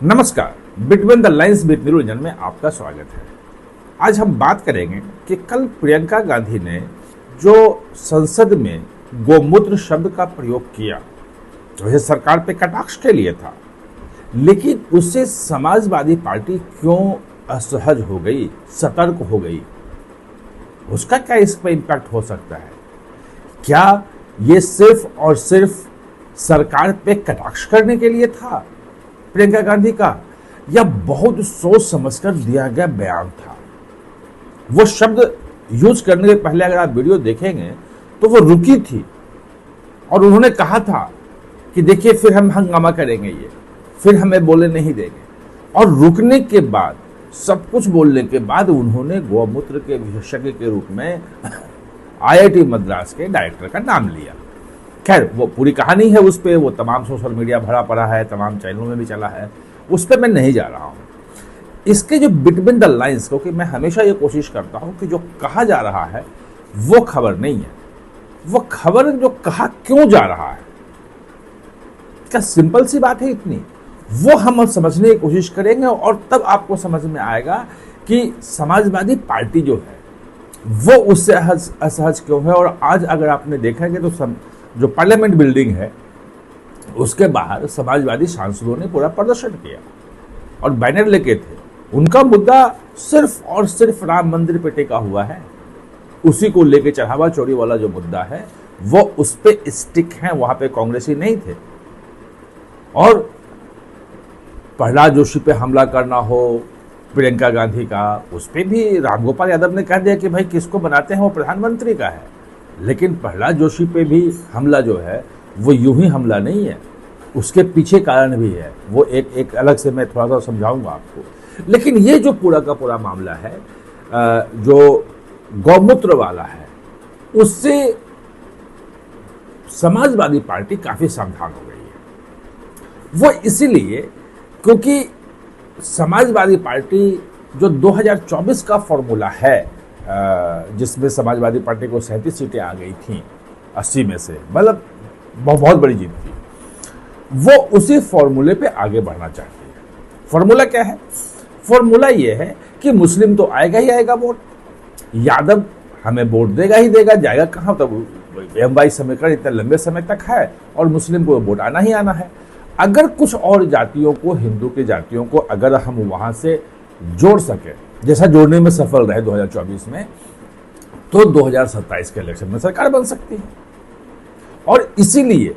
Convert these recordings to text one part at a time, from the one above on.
नमस्कार, between the lines with Niranjan में आपका स्वागत है। आज हम बात करेंगे कि कल प्रियंका गांधी ने जो संसद में गोमूत्र शब्द का प्रयोग किया, वह सरकार पे कटाक्ष के लिए था, लेकिन उससे समाजवादी पार्टी क्यों असहज हो गई, सतर्क हो गई, उसका क्या इस पर इम्पैक्ट हो सकता है? क्या ये सिर्फ और सिर्फ सरकार पे कटाक्ष करने के लिए था प्रियंका गांधी का, या बहुत सोच समझकर दिया गया बयान था? वो शब्द यूज करने के पहले अगर आप वीडियो देखेंगे तो वो रुकी थी और उन्होंने कहा था कि देखिए फिर हम हंगामा करेंगे, ये फिर हमें बोलने नहीं देंगे। और रुकने के बाद, सब कुछ बोलने के बाद, उन्होंने गौमूत्र के विशेषज्ञ के रूप में आईआईटी मद्रास के डायरेक्टर का नाम लिया। खैर, वो पूरी कहानी है, उस पर वो तमाम सोशल मीडिया भरा पड़ा है, तमाम चैनलों में भी चला है, उस पर मैं नहीं जा रहा हूँ। इसके जो बिटवीन द लाइन्स, क्योंकि मैं हमेशा ये कोशिश करता हूँ कि जो कहा जा रहा है वो खबर नहीं है, वो खबर जो कहा क्यों जा रहा है, क्या सिंपल सी बात है इतनी, वो हम समझने की कोशिश करेंगे और तब आपको समझ में आएगा कि समाजवादी पार्टी जो है वो उससे असहज क्यों है। और आज अगर आपने देखेंगे तो जो पार्लियामेंट बिल्डिंग है उसके बाहर समाजवादी सांसदों ने पूरा प्रदर्शन किया और बैनर लेके थे। उनका मुद्दा सिर्फ और सिर्फ राम मंदिर पे टिका हुआ है, उसी को लेके चढ़ावा चोरी वाला जो मुद्दा है वो उस पे स्टिक है, वहां पे कांग्रेसी नहीं थे। और प्रहलाद जोशी पे हमला करना हो प्रियंका गांधी का, उस पर भी रामगोपाल यादव ने कह दिया कि भाई किसको बनाते हैं, वो प्रधानमंत्री का है। लेकिन प्रहलाद जोशी पे भी हमला जो है वो यूं ही हमला नहीं है, उसके पीछे कारण भी है, वो एक अलग से मैं थोड़ा सा समझाऊंगा आपको। लेकिन ये जो पूरा का पूरा मामला है जो गौमूत्र वाला है, उससे समाजवादी पार्टी काफी सावधान हो गई है। वो इसीलिए क्योंकि समाजवादी पार्टी जो 2024 का फॉर्मूला है, जिसमें समाजवादी पार्टी को 37 सीटें आ गई थी 80 में से, मतलब बहुत बड़ी जीत थी, वो उसी फॉर्मूले पे आगे बढ़ना चाहती है। फॉर्मूला क्या है? फॉर्मूला ये है कि मुस्लिम तो आएगा ही आएगा वोट, यादव हमें वोट देगा ही देगा, जाएगा कहाँ, तब लंबाई समीकरण इतने लंबे समय तक है और मुस्लिम को वोट आना ही आना है। अगर कुछ और जातियों को, हिंदू की जातियों को अगर हम वहां से जोड़ सके, जैसा जोड़ने में सफल रहे 2024 में, तो 2027 के इलेक्शन में सरकार बन सकती है। और इसीलिए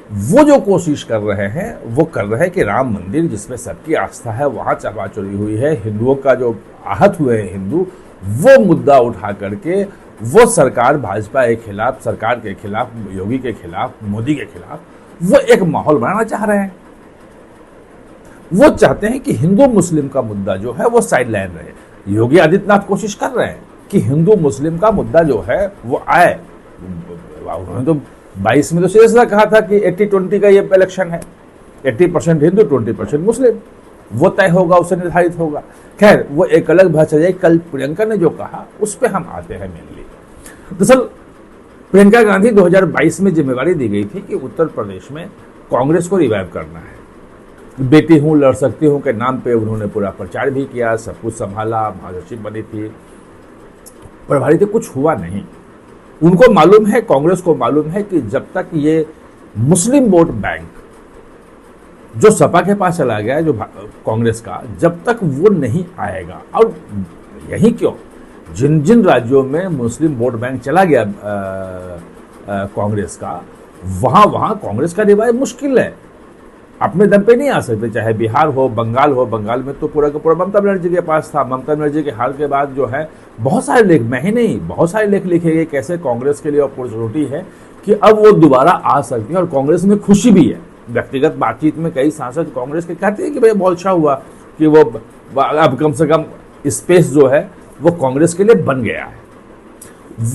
वो जो कोशिश कर रहे हैं वो कर रहे हैं कि राम मंदिर जिसमें सबकी आस्था है वहां चढ़ावा चोरी हुई है, हिंदुओं का जो आहत हुए हैं हिंदू, वो मुद्दा उठा करके वो सरकार भाजपा के खिलाफ, सरकार के खिलाफ, योगी के खिलाफ, मोदी के खिलाफ वो एक माहौल बनाना चाह रहे हैं। वो चाहते हैं कि हिंदू मुस्लिम का मुद्दा जो है वो साइड लाइन रहे। योगी आदित्यनाथ कोशिश कर रहे हैं कि हिंदू मुस्लिम का मुद्दा जो है वो आए। उन्होंने तो 22 में तो सीधा कहा था कि 80-20 का ये इलेक्शन है, 80% हिंदू, 20% मुस्लिम, वो तय होगा, उससे निर्धारित होगा। खैर, वो एक अलग भाषा है। कल प्रियंका ने जो कहा उस पर हम आते हैं मेनली। दरअसल प्रियंका गांधी 2022 में जिम्मेवारी दी गई थी कि उत्तर प्रदेश में कांग्रेस को रिवाइव करना है। बेटी हूं, लड़ सकती हूं के नाम पे उन्होंने पूरा प्रचार भी किया, सब कुछ संभाला, महासचिव बनी थी, प्रभारी थे, कुछ हुआ नहीं। उनको मालूम है, कांग्रेस को मालूम है कि जब तक ये मुस्लिम वोट बैंक जो सपा के पास चला गया है, जो कांग्रेस का, जब तक वो नहीं आएगा, और यही क्यों, जिन जिन राज्यों में मुस्लिम वोट बैंक चला गया कांग्रेस का, वहां कांग्रेस का रिवाइव मुश्किल है, अपने दम पे नहीं आ सकते। चाहे बिहार हो, बंगाल में तो पूरा का पूरा ममता बनर्जी के पास था। ममता बनर्जी के हार के बाद जो है बहुत सारे लेख, मैं ही नहीं, बहुत सारे लेख लिखे गए कैसे कांग्रेस के लिए अपॉर्चुनिटी है कि अब वो दोबारा आ सकती है। और कांग्रेस में खुशी भी है। व्यक्तिगत बातचीत में कई सांसद कांग्रेस के कहते हैं कि भाई बहुत अच्छा हुआ कि वो अब कम से कम स्पेस जो है वो कांग्रेस के लिए बन गया है।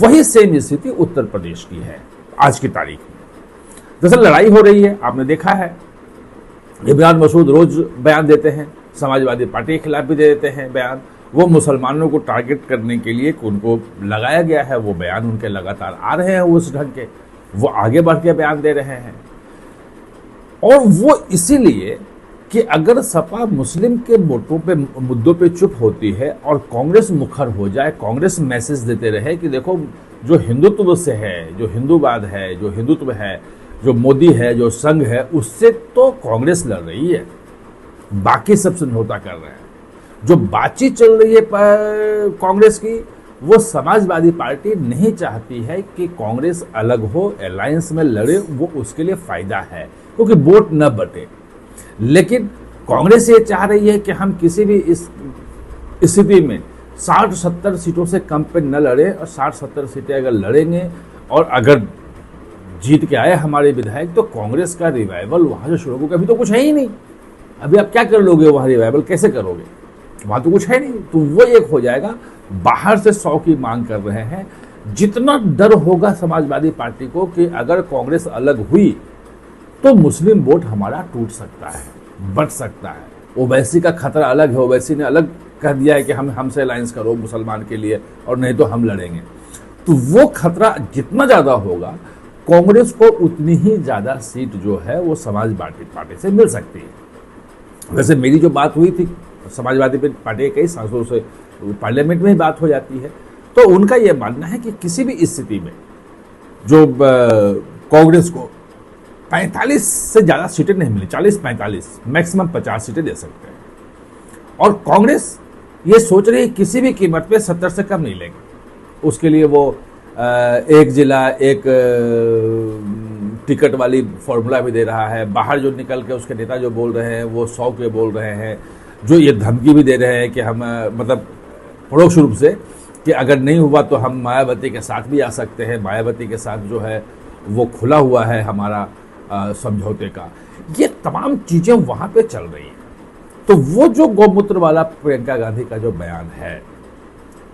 वही सेम स्थिति उत्तर प्रदेश की है आज की तारीख में। दरअसल लड़ाई हो रही है, आपने देखा है, इमरान मसूद रोज बयान देते हैं, समाजवादी पार्टी के खिलाफ भी दे देते हैं बयान। वो मुसलमानों को टारगेट करने के लिए उनको लगाया गया है, वो बयान उनके लगातार आ रहे हैं उस ढंग के, वो आगे बढ़ के बयान दे रहे हैं। और वो इसीलिए कि अगर सपा मुस्लिम के मुद्दों पे चुप होती है और कांग्रेस मुखर हो जाए, कांग्रेस मैसेज देते रहे कि देखो जो हिंदुत्व से है, जो हिंदूवाद है, जो हिंदुत्व है, जो मोदी है, जो संघ है, उससे तो कांग्रेस लड़ रही है, बाकी सब समझौता कर रहे हैं। जो बातचीत चल रही है कांग्रेस की, वो समाजवादी पार्टी नहीं चाहती है कि कांग्रेस अलग हो, अलायंस में लड़े, वो उसके लिए फायदा है क्योंकि वोट न बटे। लेकिन कांग्रेस ये चाह रही है कि हम किसी भी इस स्थिति में 60-70 सीटों से कम पे न लड़े, और 60-70 सीटें अगर लड़ेंगे और अगर जीत के आए हमारे विधायक, तो कांग्रेस का रिवाइवल वहां से शुरू होगा। अभी तो कुछ है ही नहीं, अभी आप क्या कर लोगे, वहां रिवाइवल कैसे करोगे, वहां तो कुछ है नहीं। तो वो एक हो जाएगा। बाहर से 100 की मांग कर रहे हैं। जितना डर होगा समाजवादी पार्टी को कि अगर कांग्रेस अलग हुई तो मुस्लिम वोट हमारा टूट सकता है, बट सकता है। ओवैसी का खतरा अलग है, ओवैसी ने अलग कह दिया है कि हमसे अलायंस करो मुसलमान के लिए, और नहीं तो हम लड़ेंगे। तो वो खतरा जितना ज्यादा होगा, कांग्रेस को उतनी ही ज्यादा सीट जो है वो समाजवादी पार्टी से मिल सकती है। वैसे मेरी जो बात हुई थी समाजवादी पार्टी के कई सांसदों से, पार्लियामेंट में ही बात हो जाती है, तो उनका यह मानना है कि किसी भी स्थिति में जो कांग्रेस को 45 से ज़्यादा सीटें नहीं मिली, 40-45, मैक्सिमम 50 सीटें दे सकते हैं। और कांग्रेस ये सोच रही है किसी भी कीमत पे 70 से कम नहीं लेंगे। उसके लिए वो एक जिला एक टिकट वाली फॉर्मूला भी दे रहा है। बाहर जो निकल के उसके नेता जो बोल रहे हैं वो 100 के बोल रहे हैं। जो ये धमकी भी दे रहे हैं कि हम मतलब परोक्ष रूप से कि अगर नहीं हुआ तो हम मायावती के साथ भी आ सकते हैं। मायावती के साथ जो है वो खुला हुआ है हमारा समझौते का। ये तमाम चीज़ें वहाँ पे चल रही हैं। तो वो जो गौमूत्र वाला प्रियंका गांधी का जो बयान है,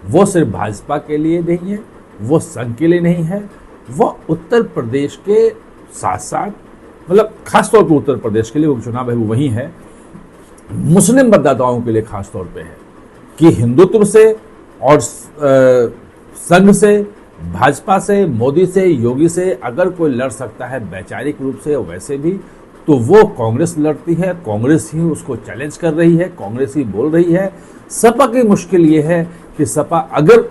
वो सिर्फ भाजपा के लिए नहीं है, वो संघ के लिए नहीं है, वो उत्तर प्रदेश के साथ साथ, मतलब खासतौर पर उत्तर प्रदेश के लिए, वो चुनाव है वो वही है, मुस्लिम मतदाताओं के लिए खास तौर पे है कि हिंदुत्व से और संघ से, भाजपा से, मोदी से, योगी से अगर कोई लड़ सकता है वैचारिक रूप से वैसे भी, तो वो कांग्रेस लड़ती है। कांग्रेस ही उसको चैलेंज कर रही है, कांग्रेस ही बोल रही है। सपा की मुश्किल ये है कि सपा अगर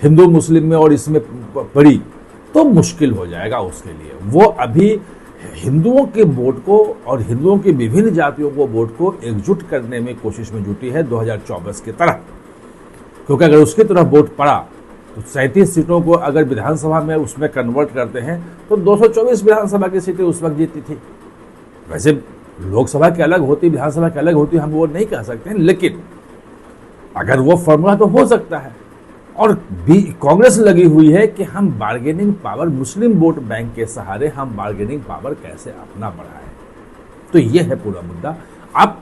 हिंदू मुस्लिम में और इसमें पड़ी तो मुश्किल हो जाएगा उसके लिए। वो अभी हिंदुओं के वोट को और हिंदुओं की विभिन्न जातियों को वोट को एकजुट करने में कोशिश में जुटी है 2024 की तरह। क्योंकि अगर उसकी तरफ वोट पड़ा तो 37 सीटों को अगर विधानसभा में उसमें कन्वर्ट करते हैं तो 224 विधानसभा की सीटें उस वक्त जीती थी। वैसे लोकसभा की अलग होती, विधानसभा की अलग होती, हम वो नहीं कह सकते हैं, लेकिन अगर वो फॉर्मूला तो हो सकता है। और कांग्रेस लगी हुई है कि हम बार्गेनिंग पावर, मुस्लिम वोट बैंक के सहारे हम बार्गेनिंग पावर कैसे अपना बढ़ाएं। तो ये है पूरा मुद्दा। आप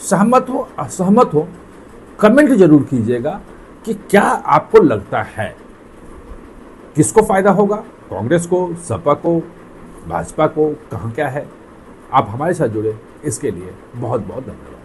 सहमत हो असहमत हो, कमेंट जरूर कीजिएगा कि क्या आपको लगता है किसको फायदा होगा, कांग्रेस को, सपा को, भाजपा को, कहाँ क्या है। आप हमारे साथ जुड़े, इसके लिए बहुत बहुत धन्यवाद।